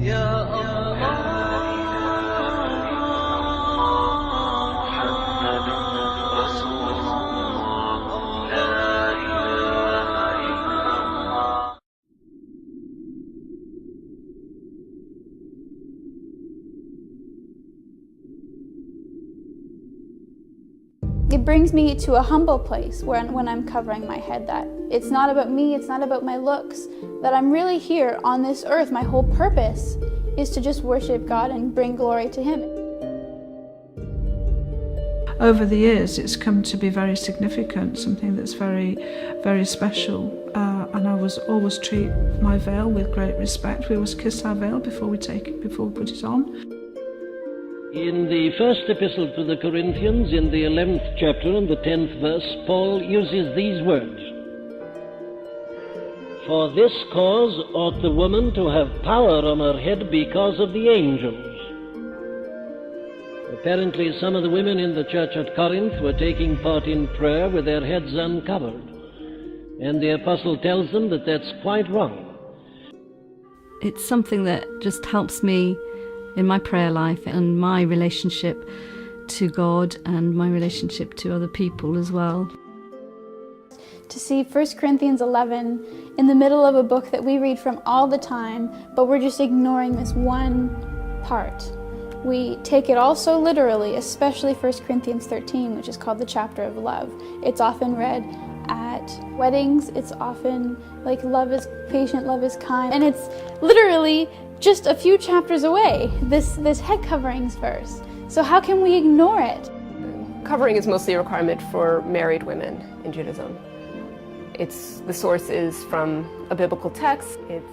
It brings me to a humble place when I'm covering my head, that it's not about me, it's not about my looks, that I'm really here on this earth. My whole purpose is to just worship God and bring glory to Him. Over the years, it's come to be very significant, something that's very, very special. And I was always treat my veil with great respect. We always kiss our veil before we put it on. In the first epistle to the Corinthians, in the 11th chapter and the 10th verse, Paul uses these words: "For this cause ought the woman to have power on her head because of the angels." Apparently some of the women in the church at Corinth were taking part in prayer with their heads uncovered, and the apostle tells them that that's quite wrong. It's something that just helps me in my prayer life and my relationship to God and my relationship to other people as well. To see 1 Corinthians 11 in the middle of a book that we read from all the time, but we're just ignoring this one part. We take it all so literally, especially 1 Corinthians 13, which is called the chapter of love. It's often read at weddings. It's often like love is patient, love is kind, and it's literally just a few chapters away, this head coverings verse. So how can we ignore it? Covering is mostly a requirement for married women in Judaism. The source is from a biblical text. It's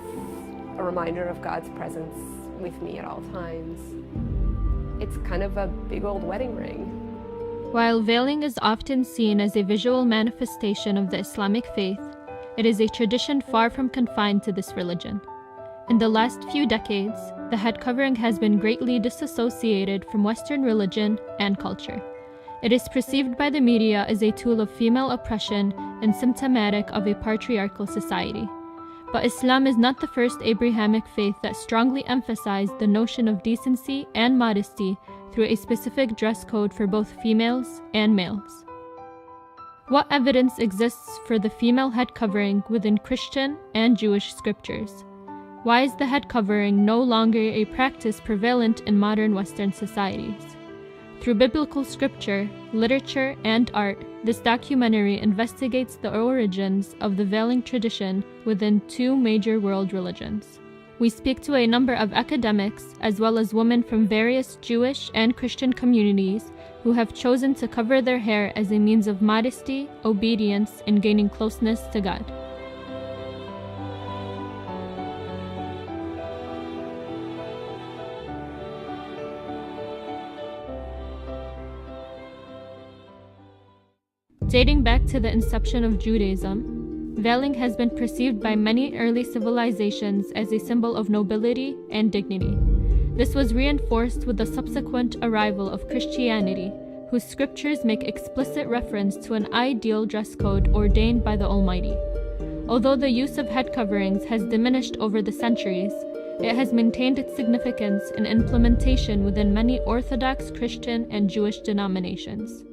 a reminder of God's presence with me at all times. It's kind of a big old wedding ring. While veiling is often seen as a visual manifestation of the Islamic faith, it is a tradition far from confined to this religion. In the last few decades, the head covering has been greatly disassociated from Western religion and culture. It is perceived by the media as a tool of female oppression and symptomatic of a patriarchal society. But Islam is not the first Abrahamic faith that strongly emphasized the notion of decency and modesty through a specific dress code for both females and males. What evidence exists for the female head covering within Christian and Jewish scriptures? Why is the head covering no longer a practice prevalent in modern Western societies? Through biblical scripture, literature, and art, this documentary investigates the origins of the veiling tradition within two major world religions. We speak to a number of academics, as well as women from various Jewish and Christian communities who have chosen to cover their hair as a means of modesty, obedience, and gaining closeness to God. Dating back to the inception of Judaism, veiling has been perceived by many early civilizations as a symbol of nobility and dignity. This was reinforced with the subsequent arrival of Christianity, whose scriptures make explicit reference to an ideal dress code ordained by the Almighty. Although the use of head coverings has diminished over the centuries, it has maintained its significance in implementation within many Orthodox Christian and Jewish denominations.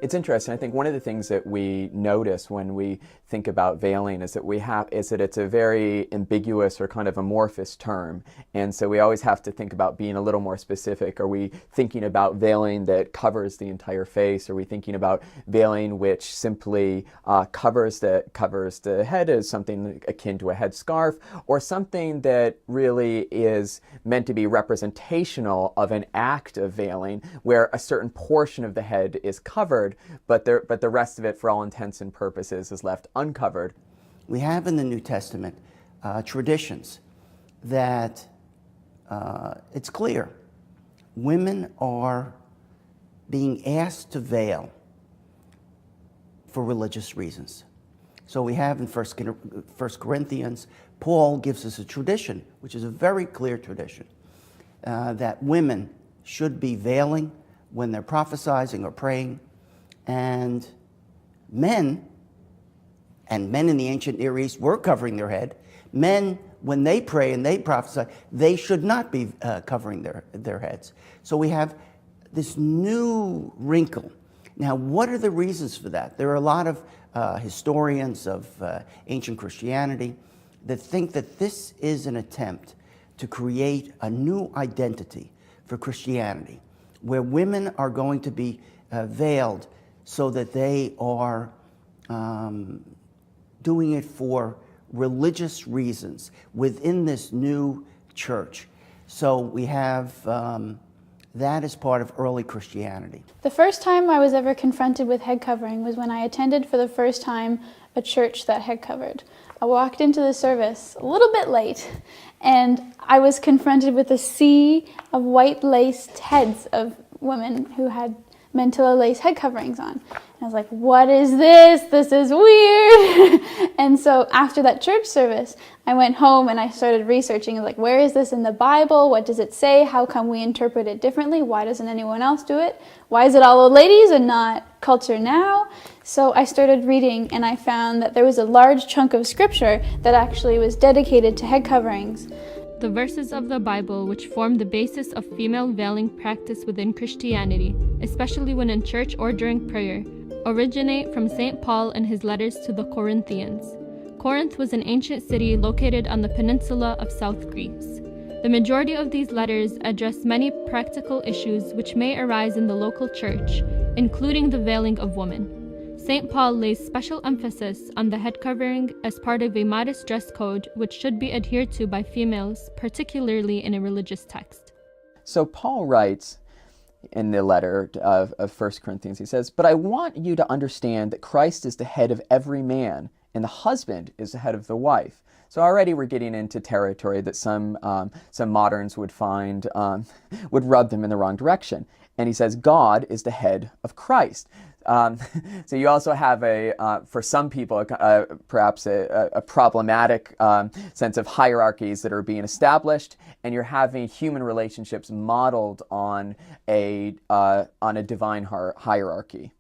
It's interesting. I think one of the things that we notice when we think about veiling is that it's a very ambiguous or kind of amorphous term, and so we always have to think about being a little more specific. Are we thinking about veiling that covers the entire face? Are we thinking about veiling which simply covers the head as something akin to a headscarf, or something that really is meant to be representational of an act of veiling where a certain portion of the head is covered, but the rest of it, for all intents and purposes, is left uncovered? We have in the New Testament traditions that it's clear women are being asked to veil for religious reasons. So we have in 1 Corinthians, Paul gives us a tradition, which is a very clear tradition, that women should be veiling when they're prophesying or praying, and men in the ancient Near East were covering their head. Men when they pray and they prophesy, they should not be covering their heads. So we have this new wrinkle. Now, what are the reasons for that? There are a lot of historians of ancient Christianity that think that this is an attempt to create a new identity for Christianity, where women are going to be veiled so that they are doing it for religious reasons within this new church. So we have that as part of early Christianity. The first time I was ever confronted with head covering was when I attended for the first time a church that head covered. I walked into the service a little bit late, and I was confronted with a sea of white laced heads of women who had mantilla lace head coverings on. And I was like, what is this? This is weird. And so after that church service, I went home and I started researching, like, where is this in the Bible? What does it say? How come we interpret it differently? Why doesn't anyone else do it? Why is it all old ladies and not culture now? So I started reading, and I found that there was a large chunk of scripture that actually was dedicated to head coverings. The verses of the Bible which form the basis of female veiling practice within Christianity, especially when in church or during prayer, originate from St. Paul in his letters to the Corinthians. Corinth was an ancient city located on the peninsula of South Greece. The majority of these letters address many practical issues which may arise in the local church, including the veiling of women. St. Paul lays special emphasis on the head covering as part of a modest dress code which should be adhered to by females, particularly in a religious text. So Paul writes in the letter of 1 Corinthians, he says, "But I want you to understand that Christ is the head of every man, and the husband is the head of the wife." So already we're getting into territory that some moderns would find would rub them in the wrong direction. And he says, God is the head of Christ. So you also have for some people, perhaps a problematic sense of hierarchies that are being established, and you're having human relationships modeled on a divine hierarchy.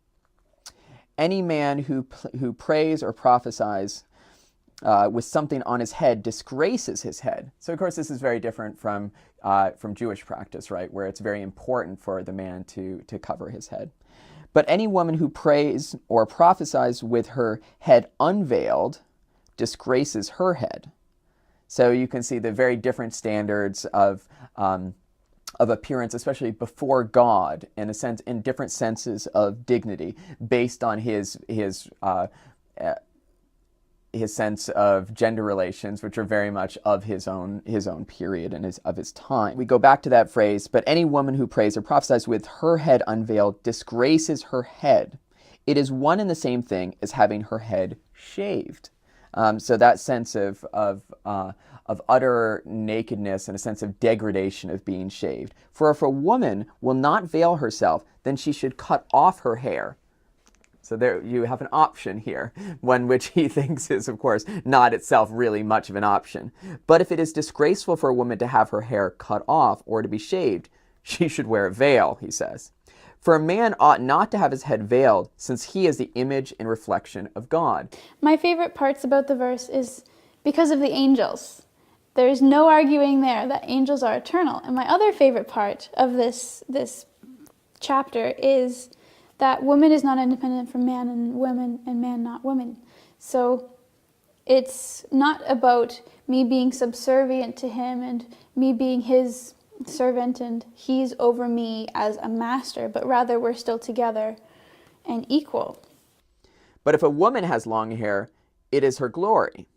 Any man who prays or prophesies with something on his head disgraces his head. So of course this is very different from Jewish practice, right, where it's very important for the man to cover his head. But any woman who prays or prophesies with her head unveiled disgraces her head. So you can see the very different standards of appearance, especially before God, in different senses of dignity, based on his sense of gender relations, which are very much of his own period and of his time. We go back to that phrase, but any woman who prays or prophesies with her head unveiled disgraces her head. It is one and the same thing as having her head shaved. So that sense of utter nakedness and a sense of degradation of being shaved. For if a woman will not veil herself, then she should cut off her hair. So there you have an option here, one which he thinks is, of course, not itself really much of an option. But if it is disgraceful for a woman to have her hair cut off or to be shaved, she should wear a veil, he says. For a man ought not to have his head veiled, since he is the image and reflection of God. My favorite parts about the verse is because of the angels. There's no arguing there that angels are eternal. And my other favorite part of this chapter is that woman is not independent from man, and women and man not woman. So it's not about me being subservient to him and me being his servant and he's over me as a master, but rather we're still together and equal. But if a woman has long hair, it is her glory,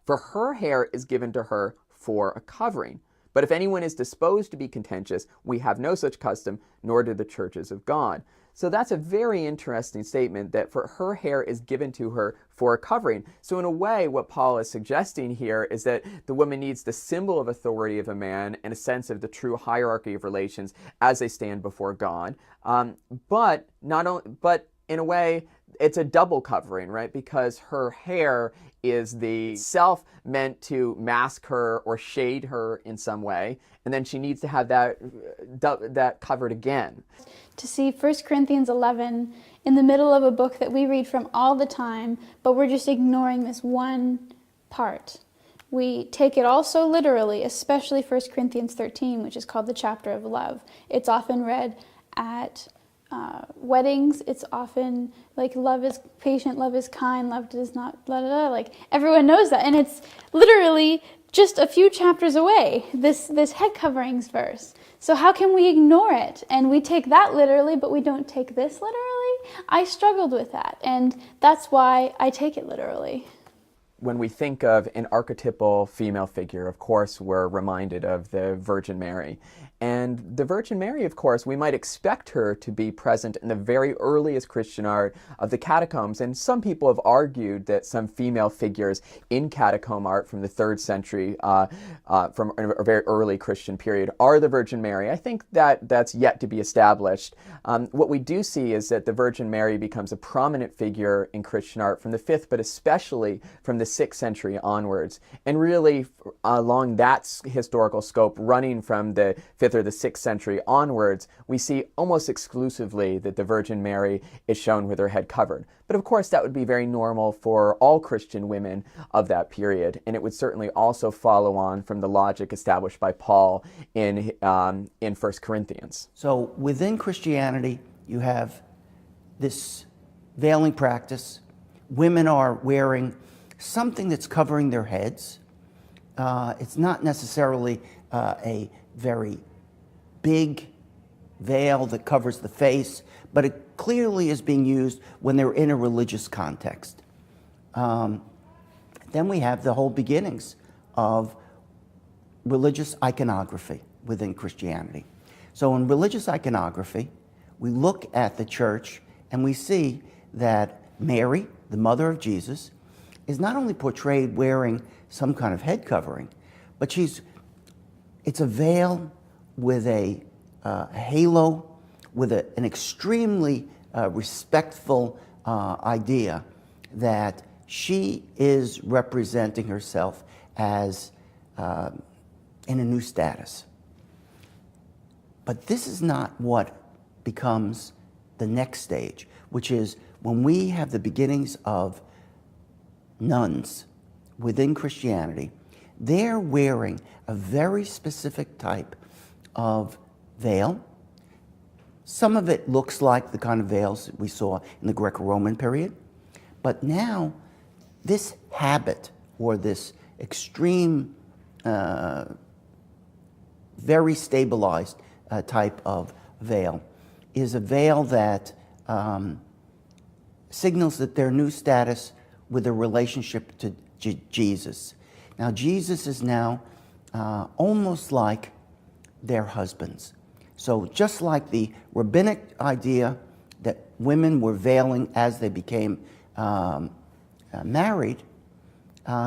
for her hair is given to her for a covering. But if anyone is disposed to be contentious, we have no such custom, nor do the churches of God. So that's a very interesting statement, that for her hair is given to her for a covering. So in a way, what Paul is suggesting here is that the woman needs the symbol of authority of a man and a sense of the true hierarchy of relations as they stand before God. But in a way, it's a double covering, right? Because her hair is the self meant to mask her or shade her in some way, and then she needs to have that covered again. To see 1 Corinthians 11 in the middle of a book that we read from all the time, but we're just ignoring this one part. We take it all so literally, especially 1 Corinthians 13, which is called the chapter of love. It's often read at weddings. It's often like love is patient, love is kind, love does not blah, blah, blah. Like everyone knows that, and it's literally just a few chapters away, this head coverings verse. So how can we ignore it? And we take that literally, but we don't take this literally? I struggled with that, and that's why I take it literally. When we think of an archetypal female figure, of course, we're reminded of the Virgin Mary. And the Virgin Mary, of course, we might expect her to be present in the very earliest Christian art of the catacombs. And some people have argued that some female figures in catacomb art from the 3rd century, from a very early Christian period, are the Virgin Mary. I think that that's yet to be established. What we do see is that the Virgin Mary becomes a prominent figure in Christian art from the 5th, but especially from the 6th century onwards. And really, along that historical scope, running from the 5th or the 6th century onwards, we see almost exclusively that the Virgin Mary is shown with her head covered. But of course, that would be very normal for all Christian women of that period, and it would certainly also follow on from the logic established by Paul in 1 Corinthians. So within Christianity, you have this veiling practice. Women are wearing something that's covering their heads. It's not necessarily a very big veil that covers the face, but it clearly is being used when they're in a religious context. Then we have the whole beginnings of religious iconography within Christianity. So in religious iconography, we look at the church and we see that Mary, the mother of Jesus, is not only portrayed wearing some kind of head covering, but it's a veil with a halo, with an extremely respectful idea that she is representing herself as in a new status. But this is not what becomes the next stage, which is when we have the beginnings of nuns within Christianity. They're wearing a very specific type of veil. Some of it looks like the kind of veils that we saw in the Greco-Roman period. But now, this habit, or this extreme, very stabilized type of veil, is a veil that signals that their new status with their relationship to Jesus. Now, Jesus is now almost like their husbands. So just like the rabbinic idea that women were veiling as they became married,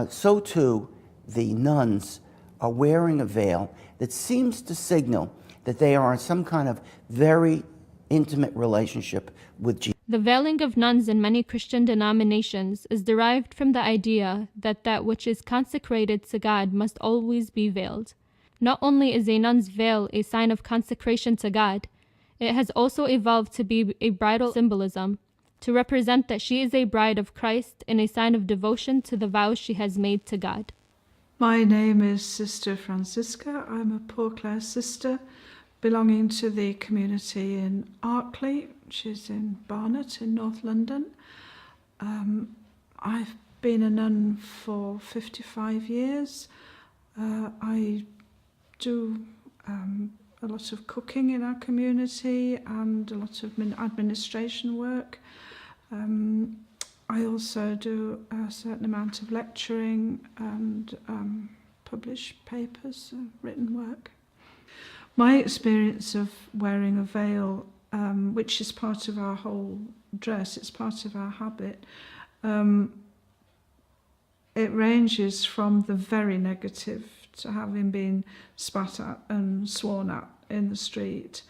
so too the nuns are wearing a veil that seems to signal that they are in some kind of very intimate relationship with Jesus. The veiling of nuns in many Christian denominations is derived from the idea that that which is consecrated to God must always be veiled. Not only is a nun's veil a sign of consecration to God, it has also evolved to be a bridal symbolism, to represent that she is a bride of Christ and a sign of devotion to the vows she has made to God. My name is Sister Francisca. I'm a Poor Clare sister belonging to the community in Arkley, which is in Barnet in North London. I've been a nun for 55 years. I do a lot of cooking in our community and a lot of administration work. I also do a certain amount of lecturing and publish papers, written work. My experience of wearing a veil, which is part of our whole dress, it's part of our habit, it ranges from the very negative to having been spat at and sworn at in the street,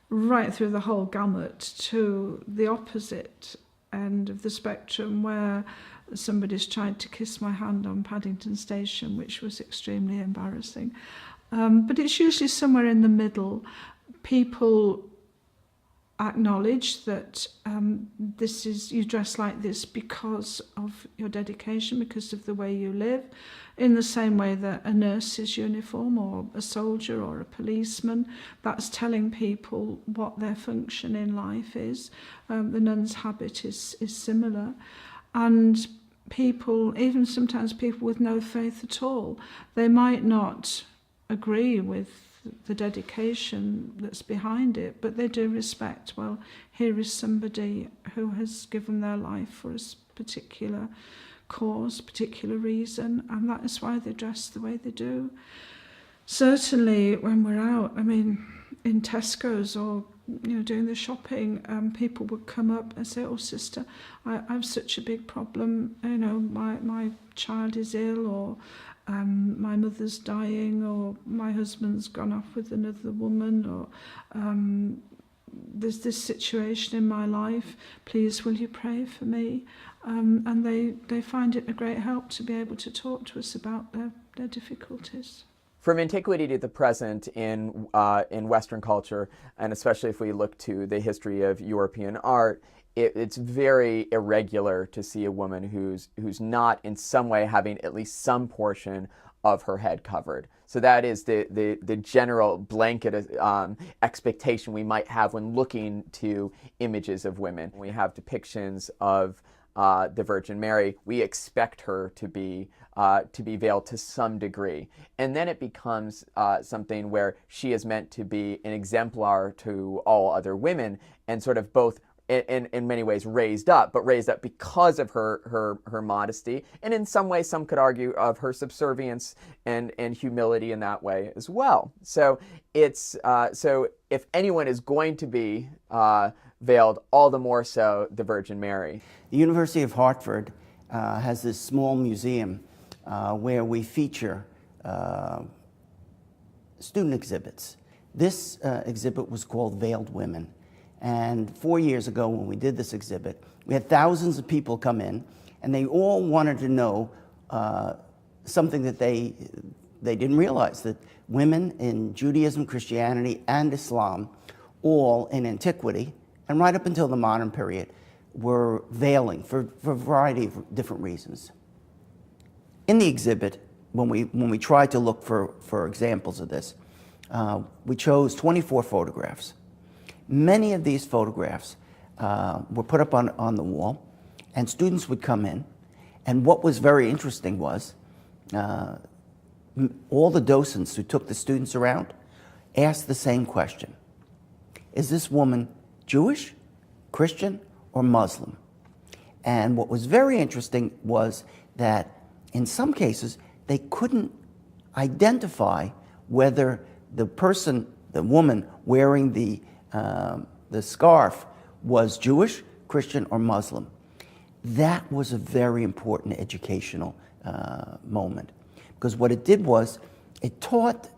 right through the whole gamut to the opposite end of the spectrum where somebody's tried to kiss my hand on Paddington Station, which was extremely embarrassing. But it's usually somewhere in the middle. People acknowledge that you dress like this because of your dedication, because of the way you live, in the same way that a nurse's uniform or a soldier or a policeman, that's telling people what their function in life is. The nun's habit is similar. And people, even sometimes people with no faith at all, they might not agree with the dedication that's behind it, but they do respect, well, here is somebody who has given their life for a particular cause, particular reason, and that is why they dress the way they do. Certainly when we're out, I mean, in Tesco's or doing the shopping, people would come up and say, "Oh, sister, I have such a big problem. My child is ill, or my mother's dying, or my husband's gone off with another woman, or there's this situation in my life. Please, will you pray for me?" And they find it a great help to be able to talk to us about their difficulties. From antiquity to the present in Western culture, and especially if we look to the history of European art, it's very irregular to see a woman who's not in some way having at least some portion of her head covered. So that is the general blanket expectation we might have when looking to images of women. We have depictions of the Virgin Mary. We expect her to be veiled to some degree, and then it becomes something where she is meant to be an exemplar to all other women, and sort of both in many ways raised up, but raised up because of her modesty, and in some ways some could argue of her subservience and humility in that way as well. So it's so if anyone is going to be veiled, all the more so the Virgin Mary. The University of Hartford has this small museum where we feature student exhibits. This exhibit was called Veiled Women. And 4 years ago when we did this exhibit, we had thousands of people come in, and they all wanted to know something that they didn't realize, that women in Judaism, Christianity, and Islam, all in antiquity, and right up until the modern period, were veiling for a variety of different reasons. In the exhibit, when we tried to look for examples of this, we chose 24 photographs. Many of these photographs were put up on the wall, and students would come in, and what was very interesting was all the docents who took the students around asked the same question: is this woman Jewish, Christian, or Muslim? And what was very interesting was that in some cases they couldn't identify whether the woman wearing the scarf was Jewish, Christian, or Muslim. That was a very important educational moment, because what it did was it taught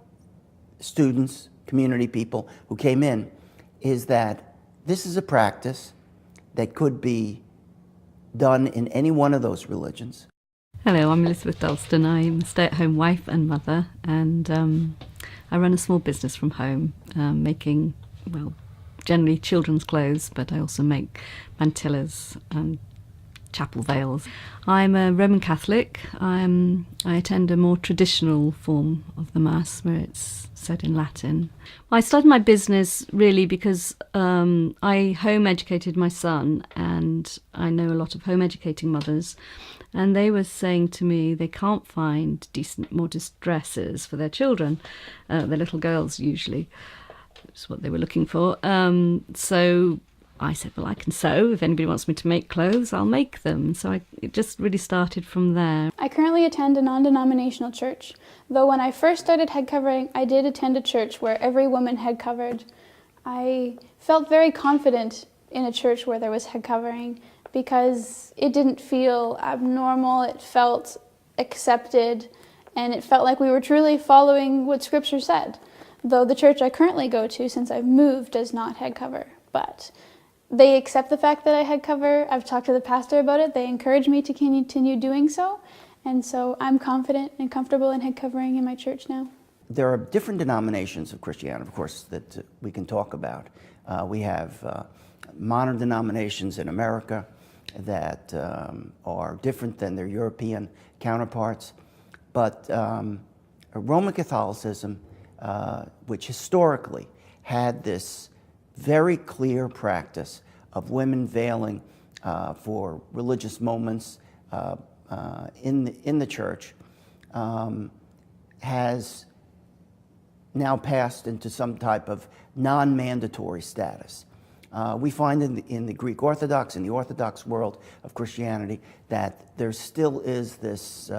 students, community people who came in, is that this is a practice that could be done in any one of those religions. Hello, I'm Elizabeth Dalston. I'm a stay-at-home wife and mother, and I run a small business from home, making, well, generally children's clothes, but I also make mantillas and chapel veils. I'm a Roman Catholic. I attend a more traditional form of the Mass, where it's said in Latin. Well, I started my business really because I home educated my son, and I know a lot of home educating mothers, and they were saying to me they can't find decent, modest dresses for their children, their little girls usually. It's what they were looking for. So I said, well, I can sew. If anybody wants me to make clothes, I'll make them. So it just really started from there. I currently attend a non-denominational church, though when I first started head covering, I did attend a church where every woman head covered. I felt very confident in a church where there was head covering because it didn't feel abnormal, it felt accepted, and it felt like we were truly following what Scripture said. Though the church I currently go to, since I've moved, does not head cover, but they accept the fact that I head cover. I've talked to the pastor about it. They encourage me to continue doing so. And so I'm confident and comfortable in head covering in my church now. there are different denominations of Christianity, of course, that we can talk about. We have modern denominations in America that are different than their European counterparts. But Roman Catholicism, which historically had this very clear practice of women veiling for religious moments in the church, has now passed into some type of non-mandatory status. We find in the Greek Orthodox, in the Orthodox world of Christianity, that there still is this,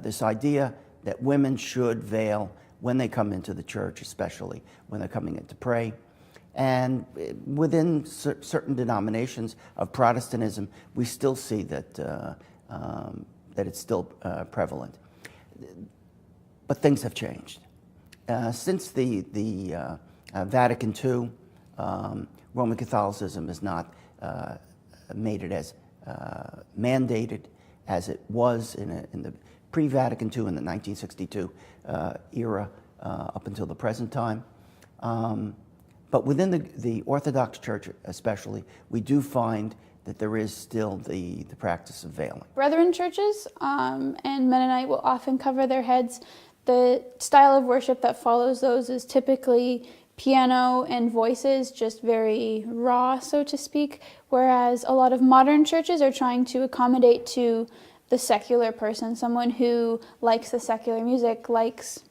this idea that women should veil when they come into the church, especially when they're coming in to pray. And within certain denominations of Protestantism, we still see that, that it's still prevalent. But things have changed. Since the Vatican II, Roman Catholicism has not made it as mandated as it was in the pre-Vatican II, in the 1962 era, up until the present time. But within the Orthodox Church especially, we do find that there is still the practice of veiling. Brethren churches and Mennonite will often cover their heads. The style of worship that follows those is typically piano and voices, just very raw, so to speak, whereas a lot of modern churches are trying to accommodate to the secular person, someone who likes the secular music, likes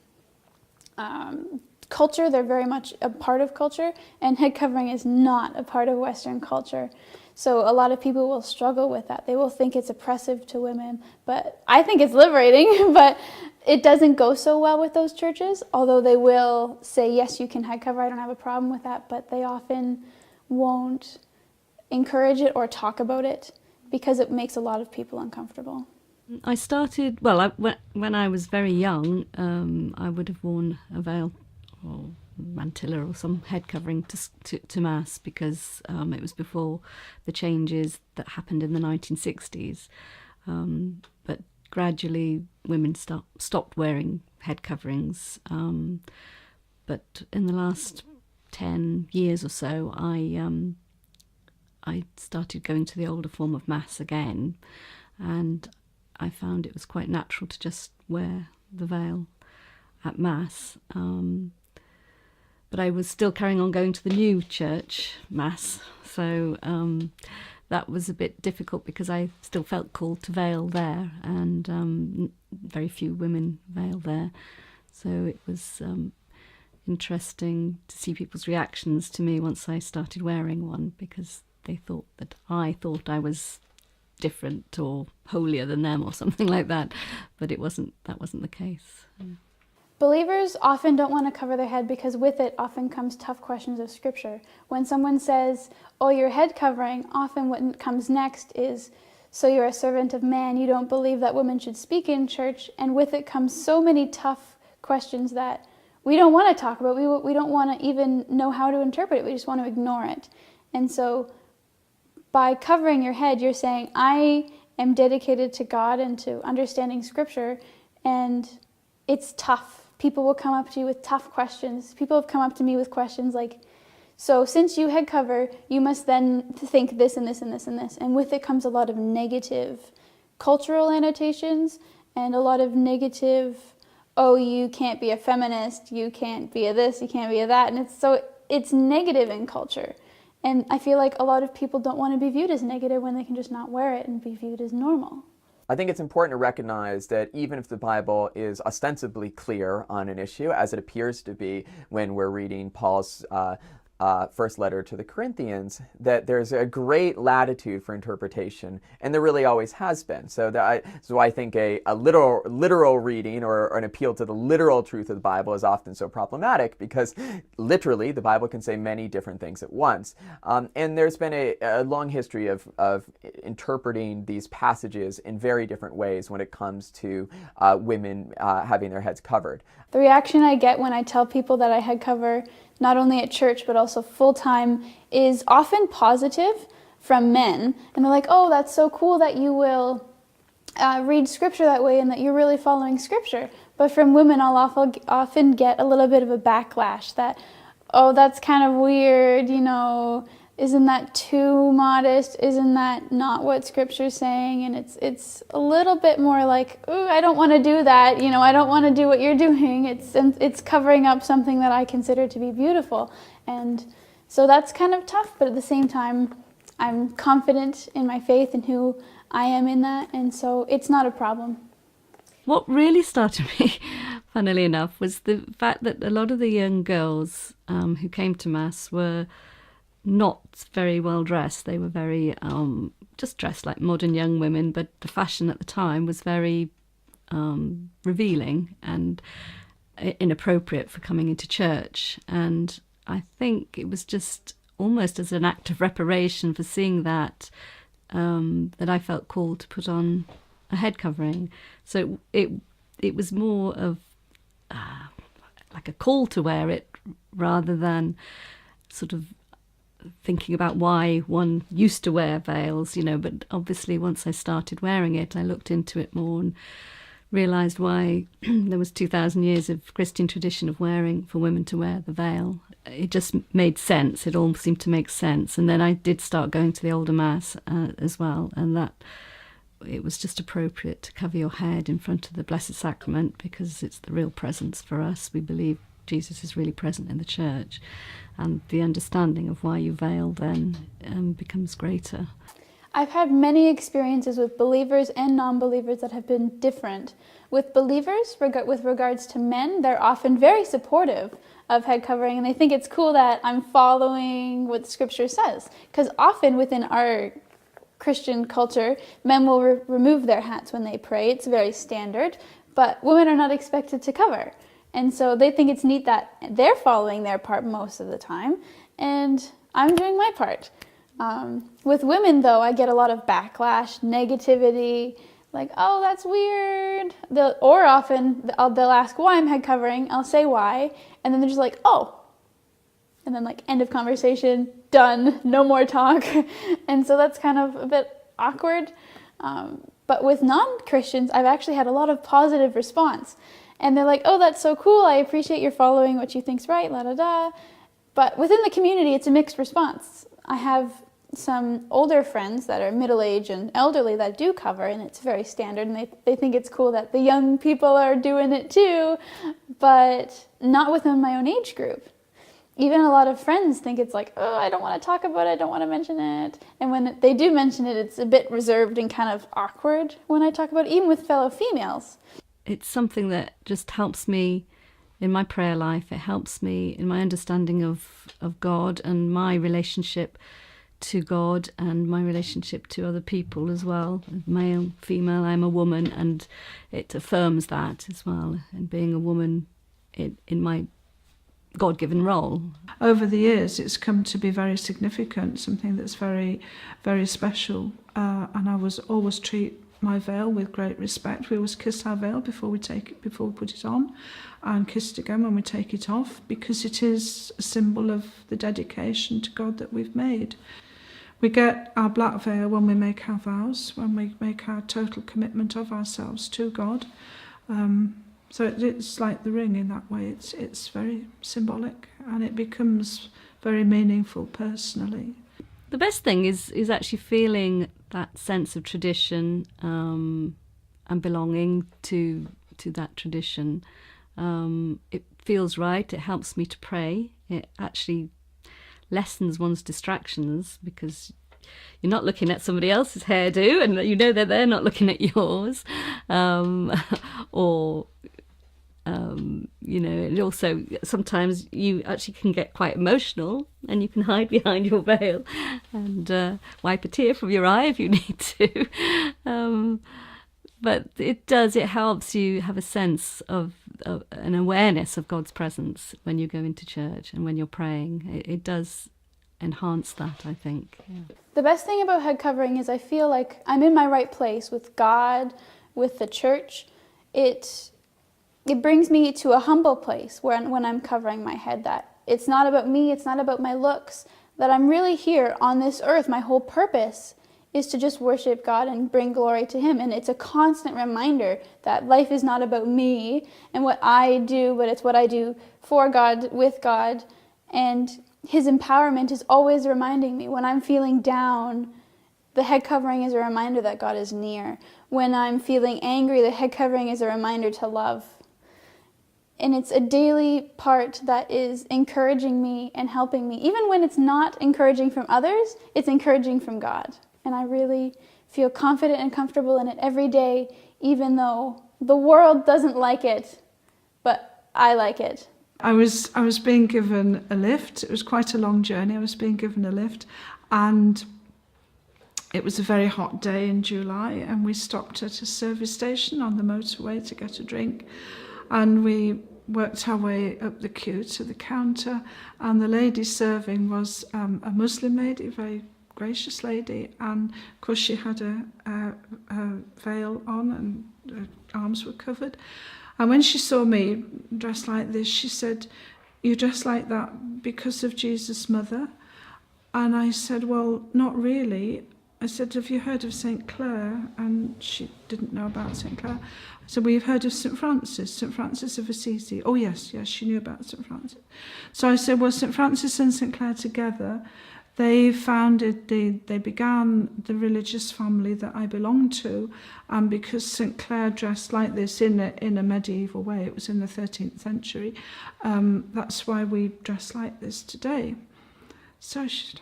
culture. They're very much a part of culture, and head covering is not a part of Western culture. So a lot of people will struggle with that. They will think it's oppressive to women, but I think it's liberating, but it doesn't go so well with those churches, although they will say, yes, you can head cover, I don't have a problem with that, but they often won't encourage it or talk about it because it makes a lot of people uncomfortable. I started, well, when I was very young, I would have worn a veil or mantilla or some head covering to Mass because it was before the changes that happened in the 1960s. But gradually women stopped wearing head coverings. But in the last 10 years or so, I started going to the older form of Mass again, and I found it was quite natural to just wear the veil at Mass. But I was still carrying on going to the new church Mass, so that was a bit difficult because I still felt called to veil there, and very few women veil there. So it was interesting to see people's reactions to me once I started wearing one, because they thought that I thought I was different or holier than them or something like that, but that wasn't the case. Yeah. Believers often don't want to cover their head because with it often comes tough questions of Scripture. When someone says, oh, your head covering, often what comes next is, so you're a servant of man, you don't believe that women should speak in church, and with it comes so many tough questions that we don't want to talk about. We don't want to even know how to interpret it. We just want to ignore it. And so by covering your head, you're saying, I am dedicated to God and to understanding Scripture, and it's tough. People will come up to you with tough questions. People have come up to me with questions like, so since you head cover, you must then think this and this and this and this. And with it comes a lot of negative cultural annotations and a lot of negative, oh, you can't be a feminist, you can't be a this, you can't be a that. And it's negative in culture. And I feel like a lot of people don't want to be viewed as negative when they can just not wear it and be viewed as normal. I think it's important to recognize that even if the Bible is ostensibly clear on an issue, as it appears to be when we're reading Paul's first letter to the Corinthians, that there's a great latitude for interpretation, and there really always has been. So I think a literal reading or an appeal to the literal truth of the Bible is often so problematic, because literally the Bible can say many different things at once. And there's been a long history of interpreting these passages in very different ways when it comes to women having their heads covered. The reaction I get when I tell people that I head cover, not only at church but also full-time, is often positive from men. And they're like, oh, that's so cool that you will read Scripture that way and that you're really following Scripture. But from women, I'll often get a little bit of a backlash that, oh, that's kind of weird, you know, isn't that too modest? Isn't that not what Scripture's saying? And it's a little bit more like, ooh, I don't want to do that, you know, I don't want to do what you're doing. It's covering up something that I consider to be beautiful. And so that's kind of tough, but at the same time, I'm confident in my faith and who I am in that, and so it's not a problem. What really started me, funnily enough, was the fact that a lot of the young girls who came to Mass were not very well dressed. They were very just dressed like modern young women, but the fashion at the time was very revealing and inappropriate for coming into church. And I think it was just almost as an act of reparation for seeing that, that I felt called to put on a head covering. So it was more of like a call to wear it rather than sort of thinking about why one used to wear veils, you know. But obviously once I started wearing it, I looked into it more and realised why there was 2,000 years of Christian tradition of wearing, for women to wear the veil. It just made sense. It all seemed to make sense. And then I did start going to the older Mass as well, and that it was just appropriate to cover your head in front of the Blessed Sacrament because it's the real presence for us. We believe Jesus is really present in the church, and the understanding of why you veil then becomes greater. I've had many experiences with believers and non-believers that have been different. With believers, with regards to men, they're often very supportive of head covering, and they think it's cool that I'm following what Scripture says. Because often within our Christian culture, men will remove their hats when they pray. It's very standard, but women are not expected to cover. And so they think it's neat that they're following their part most of the time, and I'm doing my part. With women, though, I get a lot of backlash, negativity, like, oh, that's weird. They'll ask why I'm head covering. I'll say why, and then they're just like, oh. And then, like, end of conversation, done, no more talk. And so that's kind of a bit awkward. But with non-Christians, I've actually had a lot of positive response. And they're like, oh, that's so cool. I appreciate you're following what you think's right, la-da-da. But within the community, it's a mixed response. I have some older friends that are middle-aged and elderly that do cover, and it's very standard, and they think it's cool that the young people are doing it too, but not within my own age group. Even a lot of friends think it's like, oh, I don't want to talk about it, I don't want to mention it. And when they do mention it, it's a bit reserved and kind of awkward when I talk about it, even with fellow females. It's something that just helps me in my prayer life. It helps me in my understanding of God and my relationship to God and my relationship to other people as well. Male, female, I'm a woman, and it affirms that as well, and being a woman in my God-given role. Over the years, it's come to be very significant, something that's very, very special, and I was always treat my veil with great respect. We always kiss our veil before we put it on, and kiss it again when we take it off, because it is a symbol of the dedication to God that we've made. We get our black veil when we make our vows, when we make our total commitment of ourselves to God. So it's like the ring in that way. It's very symbolic, and it becomes very meaningful personally. The best thing is actually feeling that sense of tradition and belonging to that tradition. It feels right. It helps me to pray. It actually lessens one's distractions because you're not looking at somebody else's hairdo, and you know that they're not looking at yours, you know. And also sometimes you actually can get quite emotional, and you can hide behind your veil and wipe a tear from your eye if you need to. But it helps you have a sense of an awareness of God's presence when you go into church and when you're praying. It does enhance that, I think. Yeah. The best thing about head covering is I feel like I'm in my right place with God, with the church. It brings me to a humble place when I'm covering my head, that it's not about me, it's not about my looks, that I'm really here on this earth. My whole purpose is to just worship God and bring glory to Him. And it's a constant reminder that life is not about me and what I do, but it's what I do for God, with God. And His empowerment is always reminding me when I'm feeling down, the head covering is a reminder that God is near. When I'm feeling angry, the head covering is a reminder to love. And it's a daily part that is encouraging me and helping me. Even when it's not encouraging from others, it's encouraging from God. And I really feel confident and comfortable in it every day, even though the world doesn't like it, but I like it. I was being given a lift. It was quite a long journey. I was being given a lift, and it was a very hot day in July, and we stopped at a service station on the motorway to get a drink, and we worked our way up the queue to the counter, and the lady serving was a Muslim lady, a very gracious lady, and of course she had a veil on and her arms were covered. And when she saw me dressed like this, she said, "You dress like that because of Jesus' mother?" And I said, "Well, not really." I said, "Have you heard of St. Clare?" And she didn't know about St. Clare. I said, "Well, you've heard of St. Francis of Assisi." "Oh, yes, she knew about St. Francis." So I said, "Well, St. Francis and St. Clare together, they began the religious family that I belong to, and because St. Clare dressed like this in a medieval way, it was in the 13th century, that's why we dress like this today." So she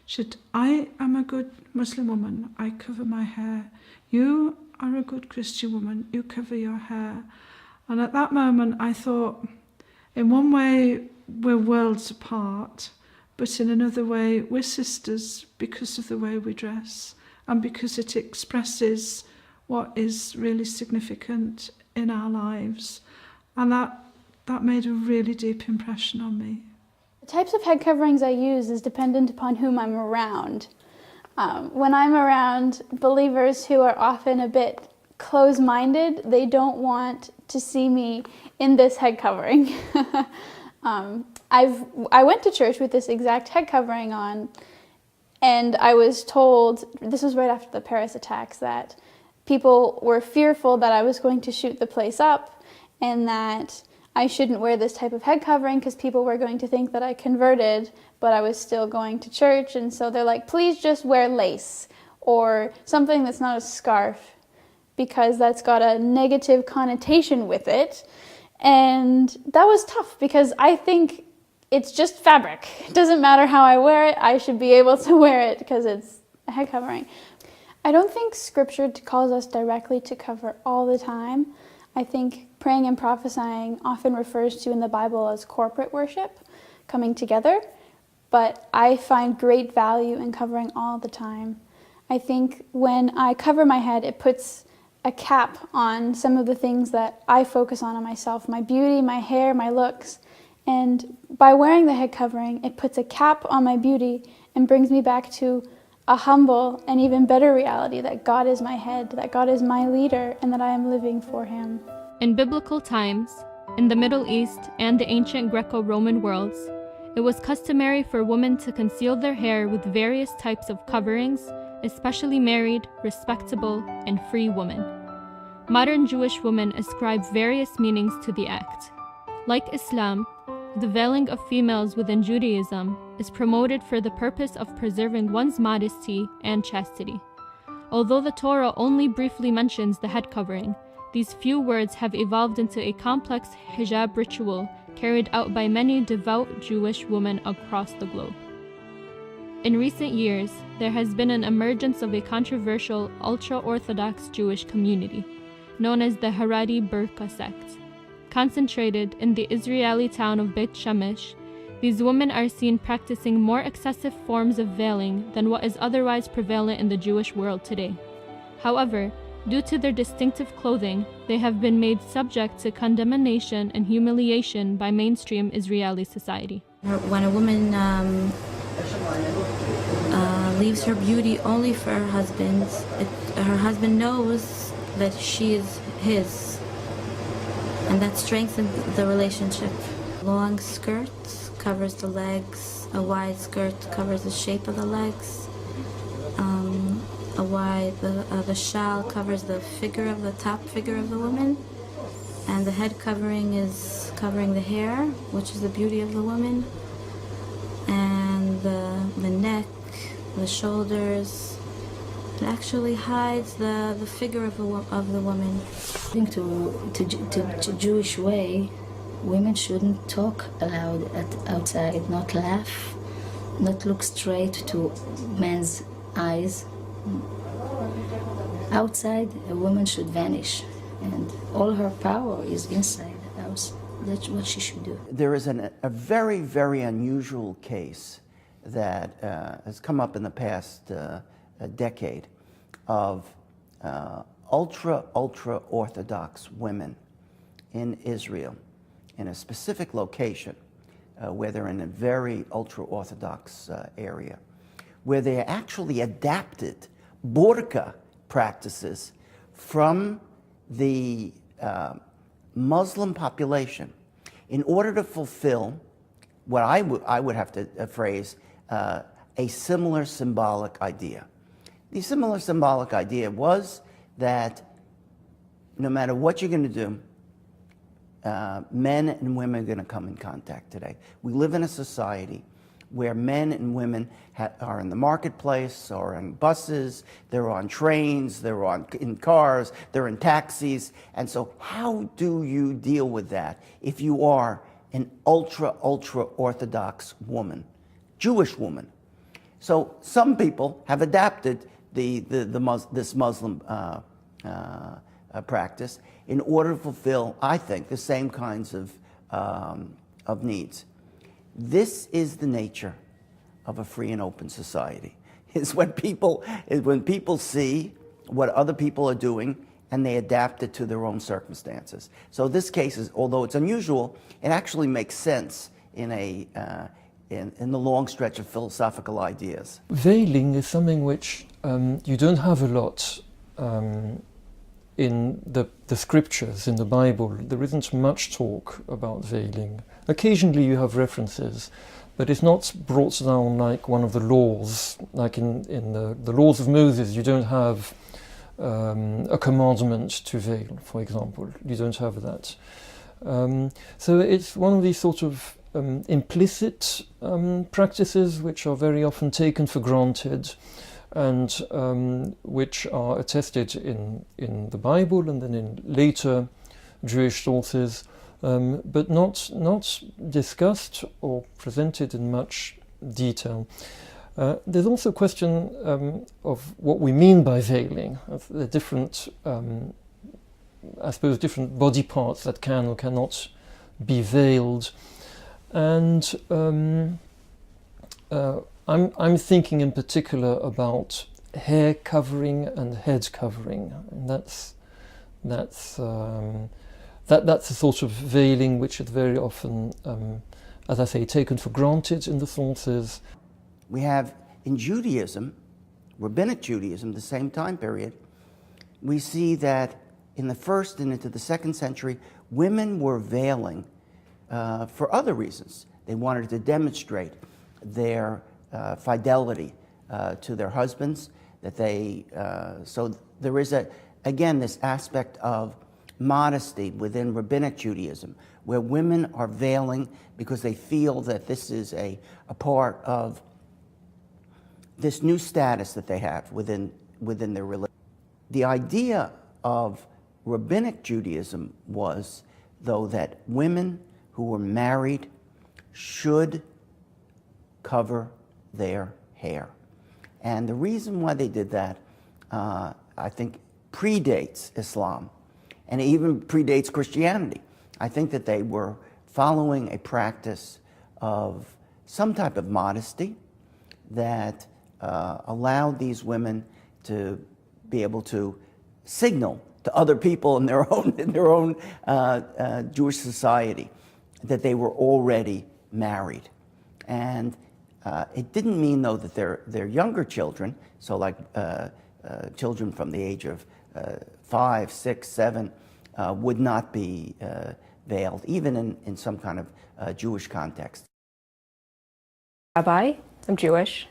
said, "I am a good Muslim woman, I cover my hair. You are a good Christian woman, you cover your hair." And at that moment I thought, in one way we're worlds apart, but in another way we're sisters because of the way we dress and because it expresses what is really significant in our lives. And that made a really deep impression on me. The types of head coverings I use is dependent upon whom I'm around. When I'm around believers who are often a bit close-minded, they don't want to see me in this head covering. I went to church with this exact head covering on, and I was told, this was right after the Paris attacks, that people were fearful that I was going to shoot the place up and that I shouldn't wear this type of head covering because people were going to think that I converted, but I was still going to church. And so they're like, "Please just wear lace or something that's not a scarf because that's got a negative connotation with it." And that was tough because I think it's just fabric. It doesn't matter how I wear it. I should be able to wear it because it's a head covering. I don't think Scripture calls us directly to cover all the time. I think praying and prophesying often refers to in the Bible as corporate worship, coming together, but I find great value in covering all the time. I think when I cover my head, it puts a cap on some of the things that I focus on myself, my beauty, my hair, my looks. And by wearing the head covering, it puts a cap on my beauty and brings me back to a humble and even better reality that God is my head, that God is my leader, and that I am living for Him. In biblical times, in the Middle East and the ancient Greco-Roman worlds, it was customary for women to conceal their hair with various types of coverings, especially married, respectable, and free women. Modern Jewish women ascribe various meanings to the act. Like Islam, the veiling of females within Judaism is promoted for the purpose of preserving one's modesty and chastity. Although the Torah only briefly mentions the head covering, these few words have evolved into a complex hijab ritual carried out by many devout Jewish women across the globe. In recent years, there has been an emergence of a controversial ultra-Orthodox Jewish community, known as the Haredi Burqa sect. Concentrated in the Israeli town of Beit Shemesh, these women are seen practicing more excessive forms of veiling than what is otherwise prevalent in the Jewish world today. However, due to their distinctive clothing, they have been made subject to condemnation and humiliation by mainstream Israeli society. When a woman leaves her beauty only for her husband, her husband knows that she is his, and that strengthens the relationship. Long skirts covers the legs, a wide skirt covers the shape of the legs. why the shawl covers the top figure of the woman, and the head covering is covering the hair, which is the beauty of the woman, and the neck, the shoulders. It actually hides the figure of the woman. According to Jewish way, women shouldn't talk aloud outside, not laugh, not look straight to men's eyes. Outside, a woman should vanish, and all her power is inside the house. That's what she should do. There is a very, very unusual case that has come up in the past decade of ultra-Orthodox women in Israel, in a specific location where they're in a very ultra-Orthodox area, where they actually adapted burqa practices from the Muslim population in order to fulfill what I would have to phrase a similar symbolic idea. The similar symbolic idea was that no matter what you're going to do, men and women are going to come in contact today. We live in a society where men and women are in the marketplace, or on buses, they're on trains, they're in cars, they're in taxis. And so how do you deal with that if you are an ultra-Orthodox woman, Jewish woman? So some people have adapted this Muslim practice in order to fulfill, I think, the same kinds of needs. This is the nature of a free and open society. Is when people see what other people are doing and they adapt it to their own circumstances. So this case is, although it's unusual, it actually makes sense in the long stretch of philosophical ideas. Veiling is something which you don't have a lot in the scriptures, in the Bible. There isn't much talk about veiling. Occasionally you have references, but it's not brought down like one of the laws. Like in the laws of Moses, you don't have a commandment to veil, for example. You don't have that. So it's one of these sort of implicit practices which are very often taken for granted, and which are attested in the Bible and then in later Jewish sources, but not discussed or presented in much detail. There's also a question of what we mean by veiling, of the different, I suppose, different body parts that can or cannot be veiled. And I'm thinking in particular about hair covering and head covering, and that's a sort of veiling which is very often, as I say, taken for granted in the sources. We have in Judaism, Rabbinic Judaism, the same time period, we see that in the first and into the second century, women were veiling for other reasons. They wanted to demonstrate their fidelity to their husbands, so there is again this aspect of modesty within Rabbinic Judaism, where women are veiling because they feel that this is a part of this new status that they have within their religion. The idea of Rabbinic Judaism was, though, that women who were married should cover their hair. And the reason why they did that, I think, predates Islam, and it even predates Christianity. I think that they were following a practice of some type of modesty that allowed these women to be able to signal to other people in their own Jewish society that they were already married. And it didn't mean, though, that their younger children, so like children from the age of 5, 6, 7, would not be veiled, even in some kind of Jewish context. Rabbi, I'm Jewish.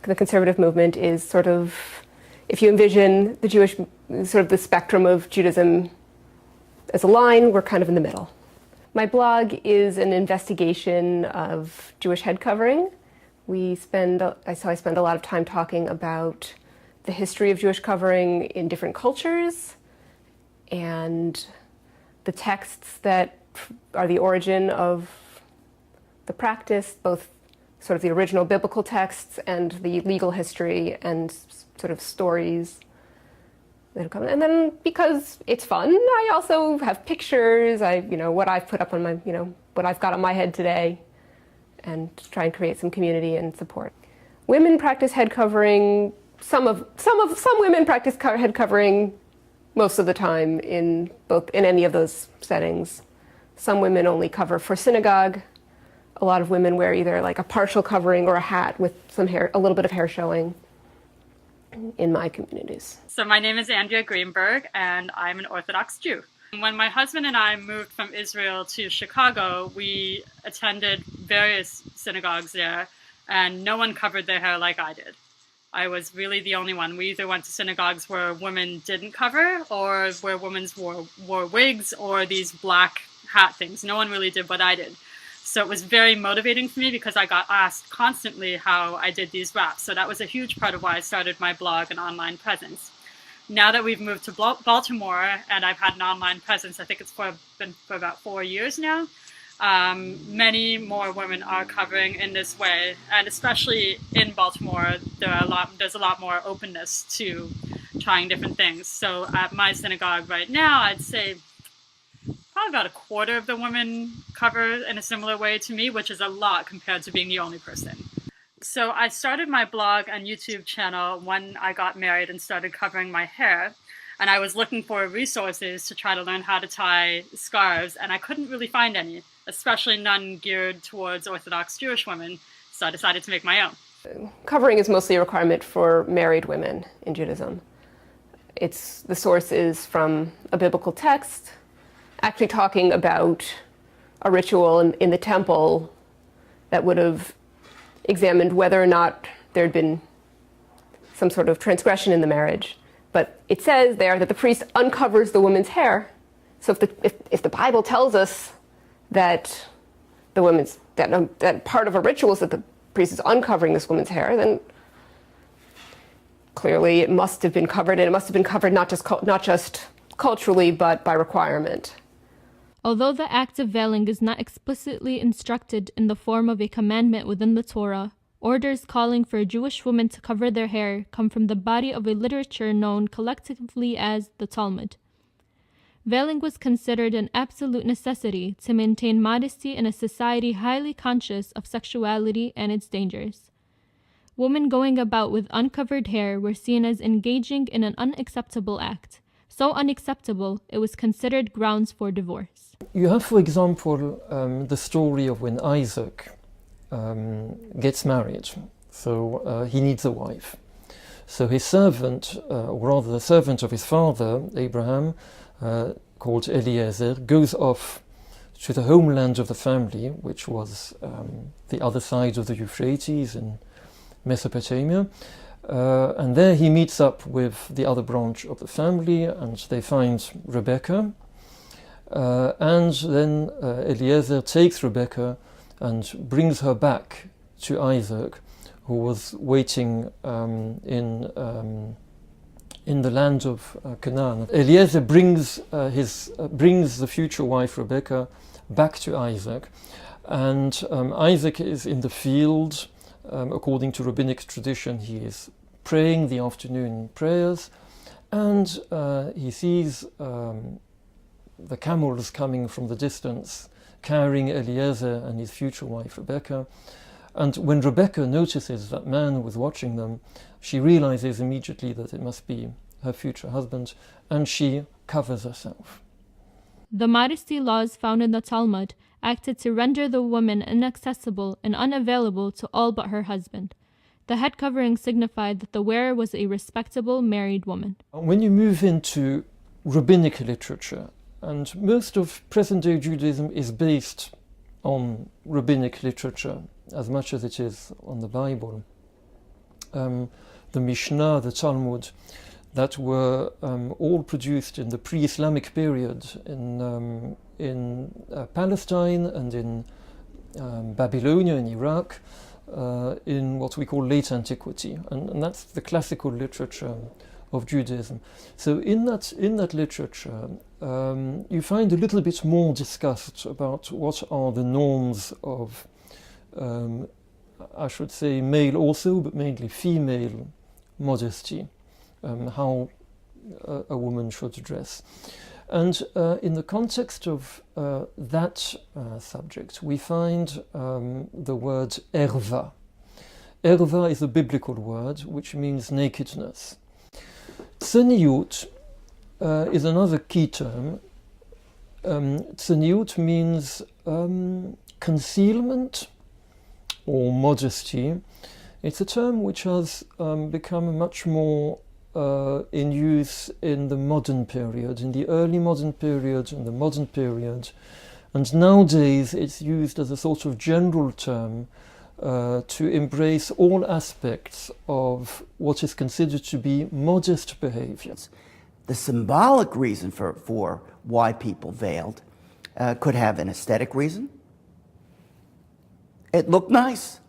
The conservative movement is sort of if you envision the Jewish, sort of the spectrum of Judaism as a line, we're kind of in the middle. My blog is an investigation of Jewish head covering. I spend a lot of time talking about the history of Jewish covering in different cultures and the texts that are the origin of the practice, both sort of the original biblical texts and the legal history and sort of stories that have come. And then because it's fun, I also have pictures, what I've put up on my, what I've got on my head today, and try and create some community and support. Women practice head covering. Some women practice head covering most of the time in any of those settings. Some women only cover for synagogue. A lot of women wear either like a partial covering or a hat with some hair, a little bit of hair showing in my communities. So my name is Andrea Greenberg, and I'm an Orthodox Jew. When my husband and I moved from Israel to Chicago, we attended various synagogues there, and no one covered their hair like I did. I was really the only one. We either went to synagogues where women didn't cover, or where women wore wigs or these black hat things. No one really did what I did. So it was very motivating for me because I got asked constantly how I did these wraps. So that was a huge part of why I started my blog and online presence. Now that we've moved to Baltimore and I've had an online presence, I think it's been for about 4 years now, many more women are covering in this way. And especially in Baltimore, there's a lot more openness to trying different things. So at my synagogue right now, I'd say probably about a quarter of the women cover in a similar way to me, which is a lot compared to being the only person. So I started my blog and YouTube channel when I got married and started covering my hair. And I was looking for resources to try to learn how to tie scarves, and I couldn't really find any, especially none geared towards Orthodox Jewish women. So I decided to make my own. Covering is mostly a requirement for married women in Judaism. The source is from a biblical text, actually talking about a ritual in the temple that would have examined whether or not there had been some sort of transgression in the marriage. But it says there that the priest uncovers the woman's hair. So if the Bible tells us that that part of a ritual is that the priest is uncovering this woman's hair, then clearly it must have been covered, and it must have been covered not just culturally, but by requirement. Although the act of veiling is not explicitly instructed in the form of a commandment within the Torah, orders calling for a Jewish woman to cover their hair come from the body of a literature known collectively as the Talmud. Veiling was considered an absolute necessity to maintain modesty in a society highly conscious of sexuality and its dangers. Women going about with uncovered hair were seen as engaging in an unacceptable act. So unacceptable, it was considered grounds for divorce. You have, for example, the story of when Isaac gets married. So he needs a wife. So his servant, or rather the servant of his father, Abraham, called Eliezer, goes off to the homeland of the family, which was the other side of the Euphrates in Mesopotamia. And there he meets up with the other branch of the family, and they find Rebecca. And then Eliezer takes Rebecca and brings her back to Isaac, who was waiting in the land of Canaan. Eliezer brings the future wife Rebecca back to Isaac, and Isaac is in the field. According to rabbinic tradition, he is praying the afternoon prayers, and he sees the camels coming from the distance, carrying Eliezer and his future wife Rebecca. And when Rebecca notices that man was watching them, she realizes immediately that it must be her future husband, and she covers herself. The modesty laws found in the Talmud acted to render the woman inaccessible and unavailable to all but her husband. The head covering signified that the wearer was a respectable married woman. When you move into rabbinic literature, and most of present-day Judaism is based on rabbinic literature as much as it is on the Bible, the Mishnah, the Talmud, that were all produced in the pre-Islamic period in Palestine and in Babylonia, in Iraq, in what we call late antiquity, and that's the classical literature of Judaism. So in that literature, you find a little bit more discussed about what are the norms of, I should say, male also, but mainly female modesty, how a woman should dress. And in the context of that subject, we find the word erva. Erva is a biblical word which means nakedness. Tzniut is another key term. Tzniut means concealment or modesty. It's a term which has become much more in use in the modern period, in the early modern period and the modern period. And nowadays it's used as a sort of general term to embrace all aspects of what is considered to be modest behavior. The symbolic reason for why people veiled could have an aesthetic reason. It looked nice.